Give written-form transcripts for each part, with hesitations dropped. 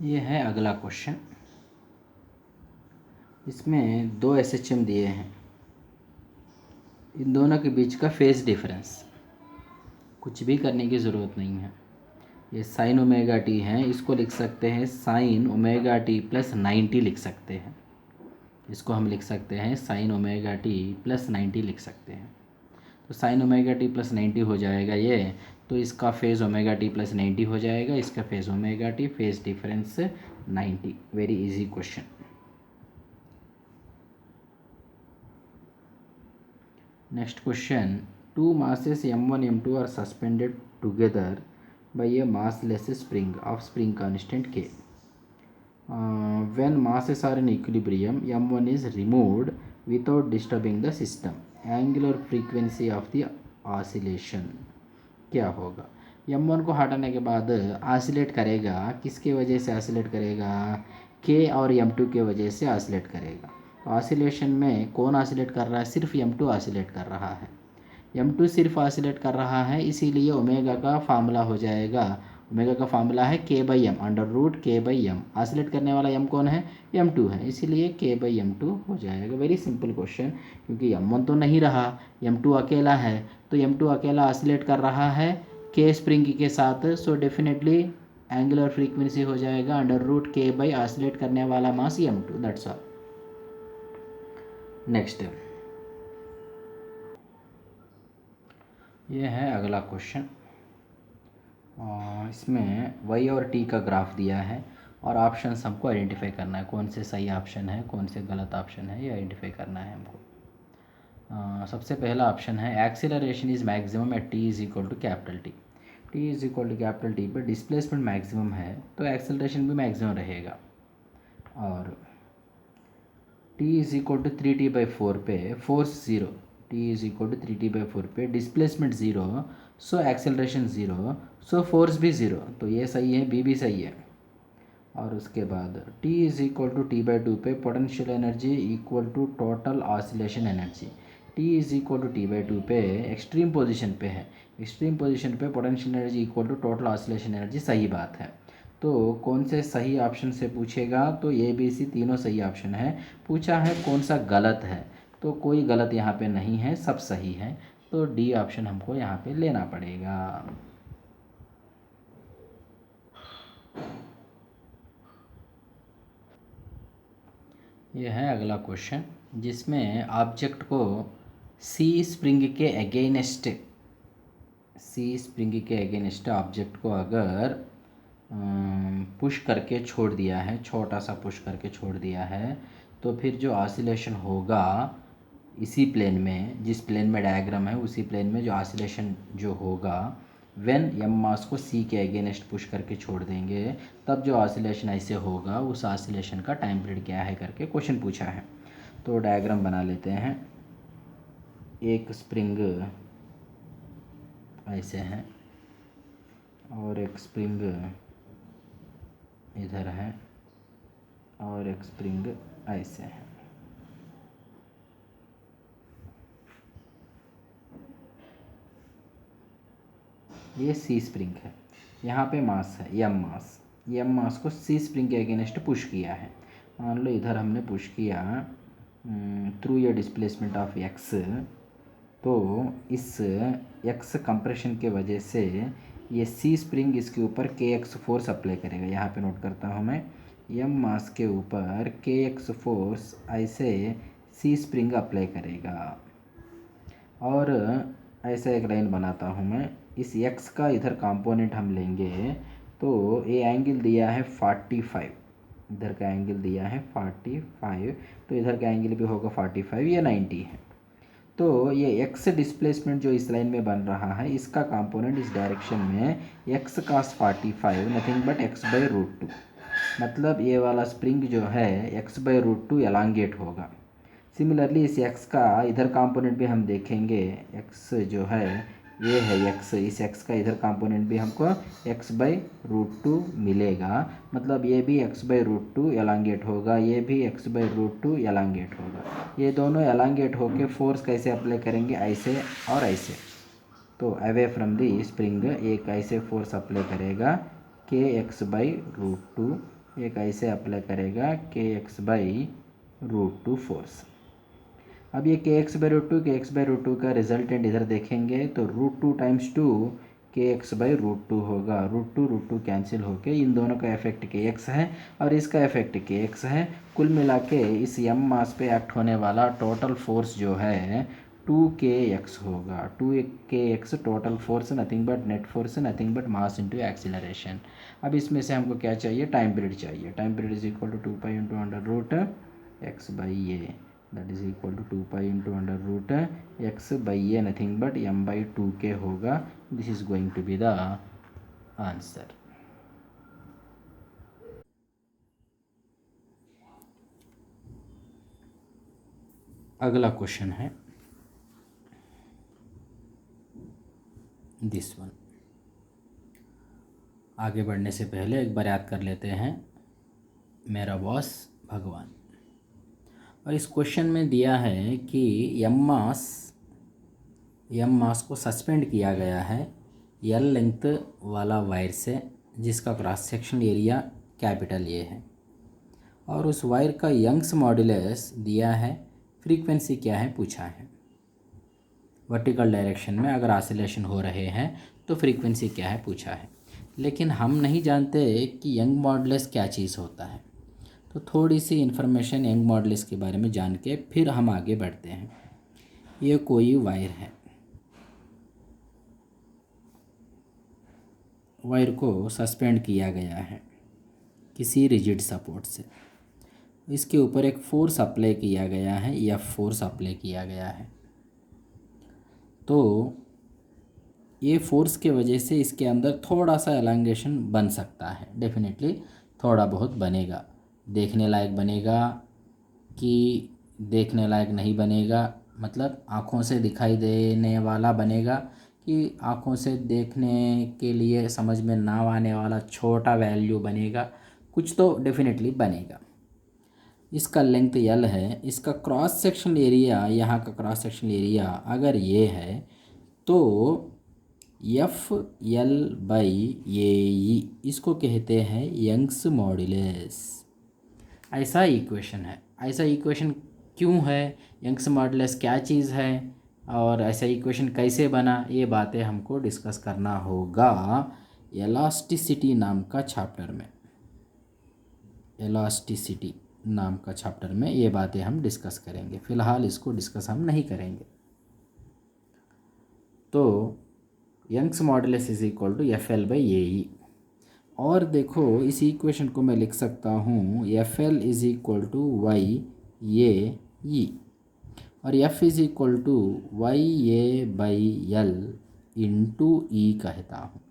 ये है अगला क्वेश्चन। इसमें दो एसएचएम दिए हैं, इन दोनों के बीच का फेज डिफरेंस, कुछ भी करने की ज़रूरत नहीं है। ये साइन ओमेगा टी है, इसको लिख सकते हैं साइन ओमेगा टी प्लस 90 लिख सकते हैं। इसको हम लिख सकते हैं साइन ओमेगा टी प्लस 90 लिख सकते हैं। तो साइन ओमेगा टी प्लस 90 हो जाएगा ये, तो इसका फेज़ ओमेगा टी प्लस 90 हो जाएगा, इसका phase omega T, phase difference 90। Very easy question. Next question, two masses m1 m2 are suspended together by a massless spring of spring constant k. When masses are in equilibrium, m1 is removed without disturbing the system. Angular frequency of the oscillation क्या होगा? m1 को हटाने के बाद oscillate करेगा, किसके वजह से ऑसिलेट करेगा? k और m2 के वजह से ऑसिलेट करेगा। तो ऑसिलेशन में कौन ऑसिलेट कर रहा है? सिर्फ m2 ऑसिलेट कर रहा है। m2 सिर्फ ऑसिलेट कर रहा है, इसीलिए ओमेगा का फार्मूला हो जाएगा, ओमेगा का फार्मूला है k/m, √k/m। ऑसिलेट करने वाला m कौन है? m2 है, इसीलिए k/m2 हो जाएगा। वेरी सिंपल क्वेश्चन, क्योंकि m1 तो नहीं रहा, m2 अकेला है, तो m2 अकेला ऑसिलेट कर रहा है k स्प्रिंग के साथ, सो डेफिनेटली एंगुलर फ्रीक्वेंसी हो जाएगा √k/ ऑसिलेट करने वाला मास m2। That's all. नेक्स्ट, ये है अगला क्वेश्चन। इसमें y और t का ग्राफ दिया है और ऑप्शन हमको आइडेंटिफाई करना है, कौन से सही ऑप्शन है, कौन से गलत ऑप्शन है, ये आइडेंटिफाई करना है हमको। सबसे पहला ऑप्शन है acceleration is maximum at t is equal to capital T। t is equal to capital T पर डिस्प्लेसमेंट मैक्सिमम है, तो एक्सेलरेशन भी मैक्सिमम रहेगा। और t is equal to 3t/4 पे force zero, t is equal to 3t/4 पे displacement zero, so acceleration zero, so force भी zero, तो ये सही है, बी भी सही है। और उसके बाद t is equal to t/2 पे potential energy equal to total oscillation energy. t is equal to t/2 पे एक्सट्रीम पोजीशन पे है, एक्सट्रीम पोजीशन पे potential energy equal to total oscillation energy, सही बात है। तो कौन से सही ऑप्शन से पूछेगा? तो ए बी सी तीनों सही ऑप्शन है। पूछा है कौन सा गलत है, तो कोई गलत यहाँ पे नहीं है, सब सही है, तो डी ऑप्शन हमको यहाँ पे लेना पड़ेगा। यह है अगला क्वेश्चन, जिसमें ऑब्जेक्ट को सी स्प्रिंग के अगेंस्ट, सी स्प्रिंग के अगेंस्ट ऑब्जेक्ट को अगर पुश करके छोड़ दिया है, छोटा सा पुश करके छोड़ दिया है, तो फिर जो ऑसिलेशन होगा इसी प्लेन में, जिस प्लेन में डायग्राम है उसी प्लेन में जो ऑसिलेशन जो होगा, व्हेन एम मास को सी के अगेंस्ट पुश करके छोड़ देंगे, तब जो ऑसिलेशन ऐसे होगा, उस ऑसिलेशन का टाइम पीरियड क्या है करके क्वेश्चन पूछा है। तो डायग्राम बना लेते हैं। एक स्प्रिंग ऐसे है और एक स्प्रिंग इधर है और एक स्प्रिंग ऐसे है। ये सी स्प्रिंग है, यहाँ पे मास है एम मास, एम मास को सी स्प्रिंग के अगेंस्ट पुश किया है। मान लो इधर हमने पुश किया थ्रू ये डिस्प्लेसमेंट ऑफ एक्स, तो इस एक्स कंप्रेशन के वजह से ये सी स्प्रिंग इसके ऊपर के एक्स फोर्स अप्लाई करेगा। यहाँ पे नोट करता हूँ मैं, एम मास के ऊपर के एक्स फोर्स ऐसे सी स्प्रिंग अप्लाई करेगा। और ऐसा एक लाइन बनाता हूँ मैं, इस x का इधर कंपोनेंट हम लेंगे, तो ये एंगल दिया है 45, इधर का एंगल दिया है 45, तो इधर का एंगल भी होगा 45, ये 90 है। तो ये x डिस्प्लेसमेंट जो इस लाइन में बन रहा है, इसका कंपोनेंट इस डायरेक्शन में x cos 45 nothing but x/√2, मतलब ये वाला स्प्रिंग जो है x/√2 एलांगेट होगा। सिमिलरली इस x का इधर कंपोनेंट भी हम देखेंगे, x जो है ये है x, इस x का इधर कंपोनेंट भी हमको x/√2 मिलेगा, मतलब ये भी x/√2 एलांगेट होगा, ये भी x/√2 एलांगेट होगा। ये दोनों एलांगेट होके फोर्स कैसे अप्लाई करेंगे? ऐसे और ऐसे। तो अवे फ्रॉम दी स्प्रिंग एक ऐसे फोर्स अप्लाई करेगा, kx/√2 ये कैसे अप्लाई करेगा, K x by root two force. अब ये K x by root two का रिजल्टेंट इधर देखेंगे तो root two times two K x by root two होगा। रूट टू कैंसिल होके इन दोनों का इफेक्ट के एक्स है और इसका इफेक्ट के एक्स है। कुल मिला के इस यम मास पे एक्ट होने वाला टोटल फोर्स जो है 2kx होगा। 2kx total force nothing but net force nothing but mass into acceleration. अब इसमें से हमको क्या चाहिए, टाइम पीरियड चाहिए। Time period is equal to 2 pi into under root x by A, that is equal to 2 pi into under root x by A nothing but m by 2k होगा। This is going to be the answer. अगला question है this one. आगे बढ़ने से पहले एक बार याद कर लेते हैं, मेरा बॉस भगवान। और इस क्वेश्चन में दिया है कि यम मास को सस्पेंड किया गया है यल लेंथ वाला वायर से, जिसका cross sectional area capital A है, और उस वायर का यंग्स मॉड्यूलस दिया है, फ्रीक्वेंसी क्या है पूछा है। वर्टिकल डायरेक्शन में अगर ऑसिलेशन हो रहे हैं तो फ्रीक्वेंसी क्या है पूछा है। लेकिन हम नहीं जानते कि यंग मॉडुलस क्या चीज़ होता है, तो थोड़ी सी इन्फॉर्मेशन यंग मॉडुलस के बारे में जान के फिर हम आगे बढ़ते हैं। ये कोई वायर है, वायर को सस्पेंड किया गया है किसी रिजिड सपोर्ट से। इसके ऊपर एक फोर्स अप्लाई किया गया है या फोर्स अप्लाई किया गया है। तो ये फोर्स के वजह से इसके अंदर थोड़ा सा एलांगेशन बन सकता है, डेफिनेटली थोड़ा बहुत बनेगा। देखने लायक बनेगा कि देखने लायक नहीं बनेगा, मतलब आँखों से दिखाई देने वाला बनेगा कि आँखों से देखने के लिए समझ में ना आने वाला छोटा वैल्यू बनेगा, कुछ तो डेफिनेटली बनेगा। इसका लेंथ यल है, इसका क्रॉस सेक्शनल एरिया, यहाँ का क्रॉस सेक्शनल एरिया अगर ये है तो एफ एल बाई ए ई, इसको कहते हैं यंग्स मॉड्यूलस। ऐसा इक्वेशन है। ऐसा इक्वेशन क्यों है, यंग्स मॉड्यूलस क्या चीज़ है और ऐसा इक्वेशन कैसे बना, ये बातें हमको डिस्कस करना होगा इलास्टिसिटी नाम का चैप्टर में। इलास्टिसिटी नाम का चैप्टर में ये बातें हम डिस्कस करेंगे, फ़िलहाल इसको डिस्कस हम नहीं करेंगे। तो Young's modulus is equal to F L by A E. और देखो इस इक्वेशन को मैं लिख सकता हूँ F L is equal to Y A E, और F is equal to Y A by L into E कहता हूँ।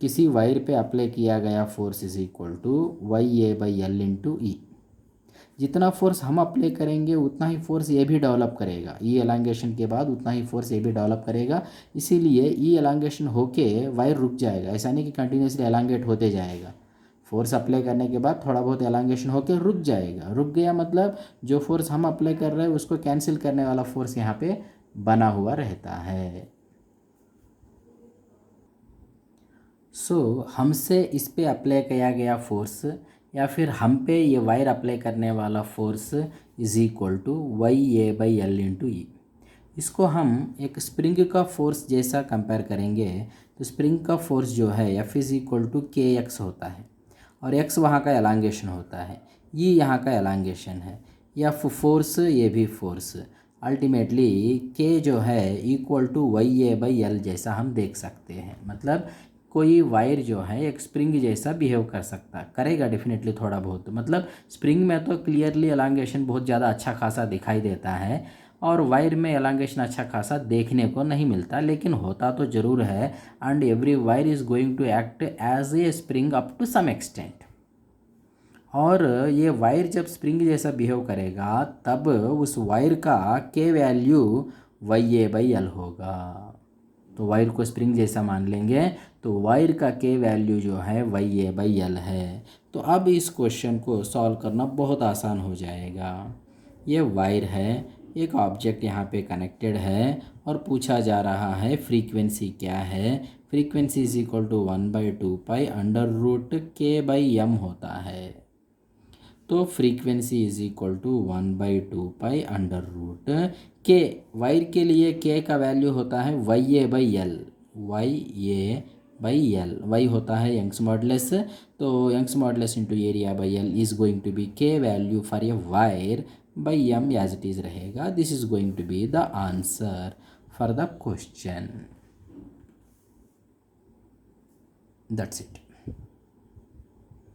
किसी वायर पे अप्लाई किया गया force is equal to Y A by L into E. जितना फोर्स हम apply करेंगे उतना ही फोर्स ये भी डेवलप करेगा, ई एलांगेशन के बाद उतना ही फोर्स ये भी डेवलप करेगा। इसीलिए ई एलांगेशन होके वायर रुक जाएगा, ऐसा नहीं कि कंटिन्यूसली एलांगेट होते जाएगा। फोर्स अप्लाई करने के बाद थोड़ा बहुत एलांगेशन होके रुक जाएगा। रुक गया मतलब जो फोर्स हम अप्लाई कर रहे हैं उसको कैंसिल करने वाला फोर्स यहाँ पे बना हुआ रहता है। हमसे इस पे अप्लाई किया गया फोर्स या फिर हम पे ये वायर अप्लाई करने वाला force is equal to Y A by L into E. इसको हम एक स्प्रिंग का फोर्स जैसा कंपेयर करेंगे तो स्प्रिंग का फोर्स जो है F is equal to K x होता है, और एक्स वहाँ का एलांगेशन होता है, ये यहाँ का एलांगेशन है, एफ फोर्स ये भी फोर्स। अल्टीमेटली के जो है equal to Y A by L जैसा हम देख सकते हैं। मतलब कोई वायर जो है एक स्प्रिंग जैसा बिहेव कर सकता करेगा डेफिनेटली थोड़ा बहुत। मतलब स्प्रिंग में तो क्लियरली एलांगेशन बहुत ज़्यादा अच्छा खासा दिखाई देता है और वायर में एलांगेशन अच्छा खासा देखने को नहीं मिलता, लेकिन होता तो ज़रूर है। And every wire is going to act as a spring up to some extent. और ये वायर जब स्प्रिंग जैसा बिहेव करेगा तब उस वायर का K value Y A by L होगा। तो वायर को स्प्रिंग जैसा मान लेंगे तो वायर का के वैल्यू जो है वाई ए बाई एल है। तो अब इस क्वेश्चन को सॉल्व करना बहुत आसान हो जाएगा। ये वायर है, एक ऑब्जेक्ट यहाँ पे कनेक्टेड है और पूछा जा रहा है फ्रीक्वेंसी क्या है, frequency is equal to 1/2 pi under root K by M होता है। तो frequency is equal to 1/2 pi under root K. Wire के लिए के का वैल्यू होता है YA/L। वाई होता है यंग्स मॉडुलस। तो Young's modulus into area by L is going to be K value for a wire by M as it is रहेगा। This is going to be the answer for the question. That's it.